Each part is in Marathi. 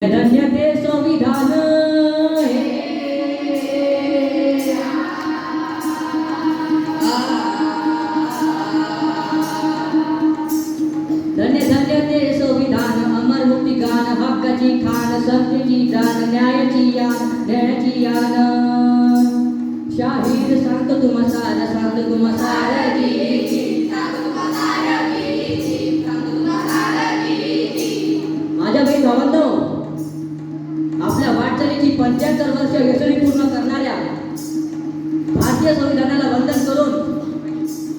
धन्य ते संविधान धन्य धन्य ते संविधान अमर मुक्ती गान हक्काची खान सत्तेची जाण न्यायाची यान शाहीर सांगतो तुम्हा सार माझ्या बहीण भावांनो, आपल्या वाटचालीची 75 वर्ष यशस्वी पूर्ण करणाऱ्या भारतीय संविधानाला वंदन करून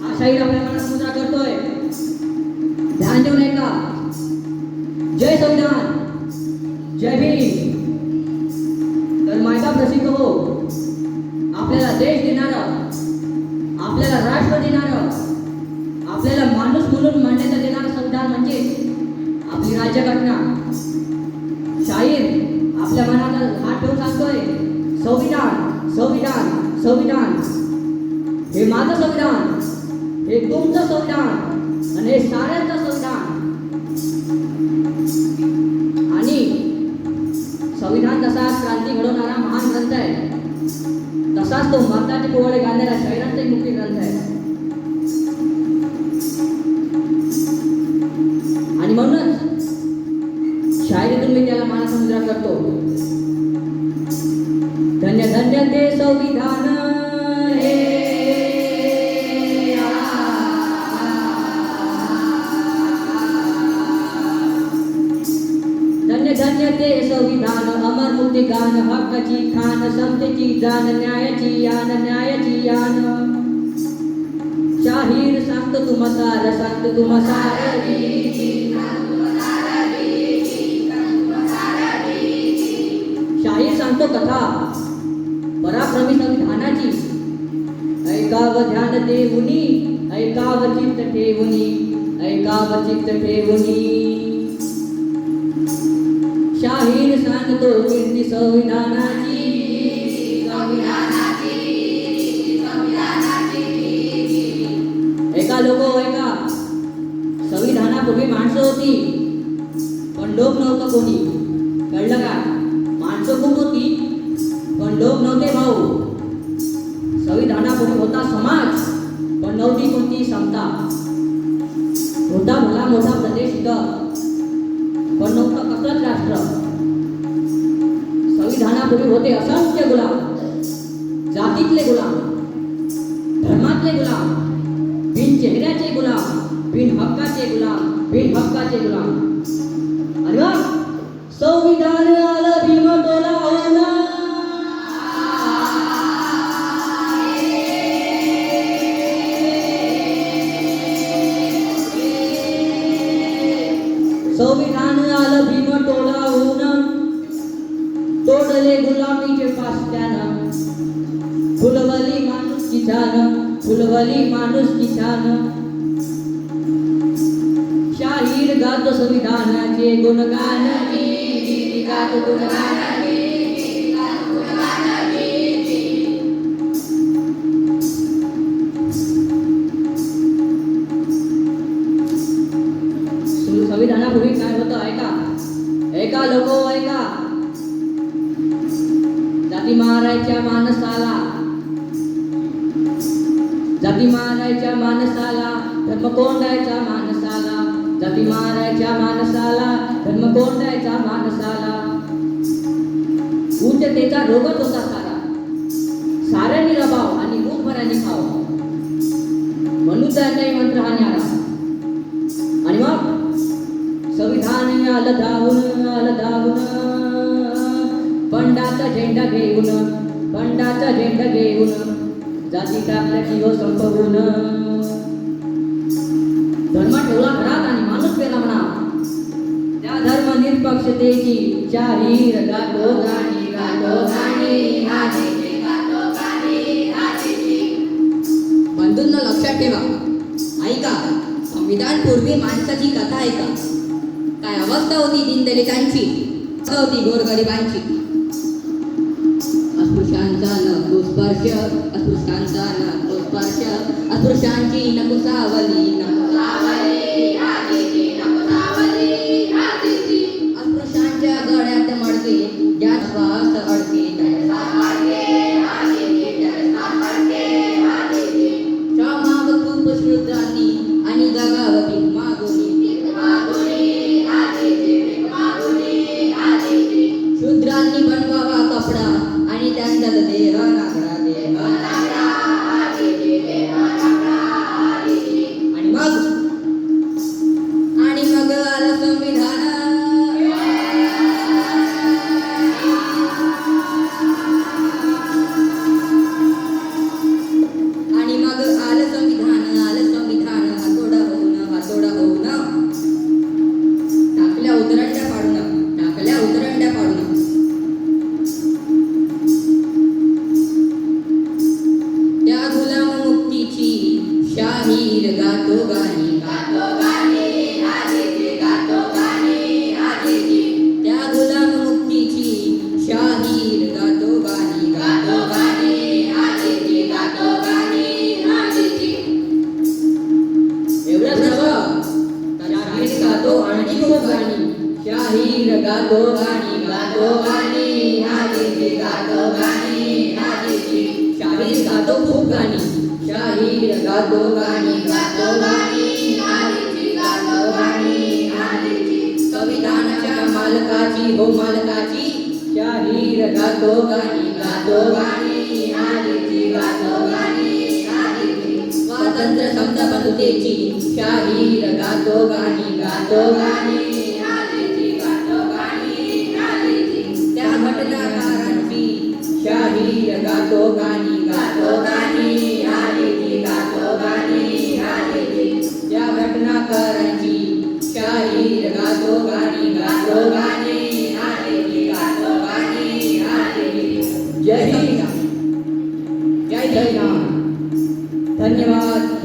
हा शाहीर आपल्या मनात मुद्रा करतोय. ध्यान देऊन ऐका. जय संविधान, जय भीम. तर मायका प्रसिद्ध हो, आपल्याला देश देणारं, आपल्याला राष्ट्र देणारं, आपल्याला माणूस म्हणून मान्यता देणारं संविधान म्हणजे आपली राज्यघटना. शाहीर आपल्या मनात हात ठेवून सांगतोय, संविधान संविधान संविधान, हे माझं संविधान, हे तुमचं संविधान आणि हे साऱ्यांचं संविधान. आणि संविधान तसाच क्रांती घडवणारा महान ग्रंथ आहे, तसाच तो मताचे पोवाडे गाणाऱ्या शाहिरांचा एक मुख्य ग्रंथ आहे. आणि म्हणूनच शायरीतून मी त्याला मानाचा मुद्रा करतो. धन्य धन्य ते संविधान धन्य धन्य ते संविधान अमर मुक्ती गान हक्काची खान समतेची जाण न्यायाची यान शाहीर सांगतो तुम्हा सार शाहीर सांगतो कथा पराक्रमी संविधानाची. ऐकाव ध्यान देऊनी, ऐकाव चित्त ठेवूनी, ऐकाव चित्त ठेवूनी. शाहीर सांगतो कीर्ती संविधानाची. ऐका लोक ऐका. संविधानापूर्वी माणसं होती पण लोक नव्हतं कोणी. कळलं का? माणसं खूप होती पण लोक नव्हते भाऊ. संविधानापूर्वी होता समाज पण नव्हती कोणती समता. होता भला मोठा प्रदेश इथं पण नव्हतं कसलंच राष्ट्र. संविधानापूर्वी होते असंख्य गुलाम, जातीतले गुलाम, धर्मातले गुलाम, बिन चेहऱ्याचे गुलाम, बिन हक्काचे गुलाम. अरे वा, संविधान आलं भीम डोलावून. संविधान आलं भीम डोलावून. तोडले गुलामीचे पास्त्यानं, फुलवली माणुसकी छान. शाहीर गातो संविधानाचे गुणगान. संविधानापूर्वी काय होतं ऐका लोक ऐका. जाती मारायच्या माणसाला, धर्म कोंडायचा माणसाला. जाती मारायच्या माणसाला, धर्म कोंडायचा माणसाला. उच्चतेचा रोगच होता साऱ्यांनी रबाव आणि मूठभरांनी खाव. म्हणून त्याचाही मंत्र हा न्यारा. आणि मग संविधान आलं धावून बंडाचा झेंडा घेऊन जाती टाकल्या जीव संपवून. धर्म ठेवला घरात आणि माणूस पेला म्हणा. त्या धर्मनिरपेक्षतेची शाहीर गातो गाणी. बंधूंना लक्षात ठेवा, ऐका. संविधान पूर्वी माणसाची कथा ऐका. काय अवस्था होती दीनदलितांची, होती गोरगरिबांची. अस्पृश्यांचा नको स्पर्श, अस्पृश्यांची नको सावली. अस्पृश्यांच्या गळ्यात गातो गाणी आलीची गातो गाणी आलीची शाहीर गातो खूप गाणी शाहीर गातो गाणी आलीची गातो गाणी आलीची संविधानाच्या मालकाची हो मालकाची शाहीर गातो गाणी आलीची गातो गाणी आलीची स्वातंत्र्य समजा बंधुतेची शाहीर गातो गाणी आलीची गातो गाणी आलीची त्या घटनाकारांची शाहीर गातो गाणी आलीची गातो गाणी आलीची त्या घटनाकारांची शाहीर गातो गाणी आलीची गातो गाणी आलीची जय हिंद जय जय राम धन्यवाद।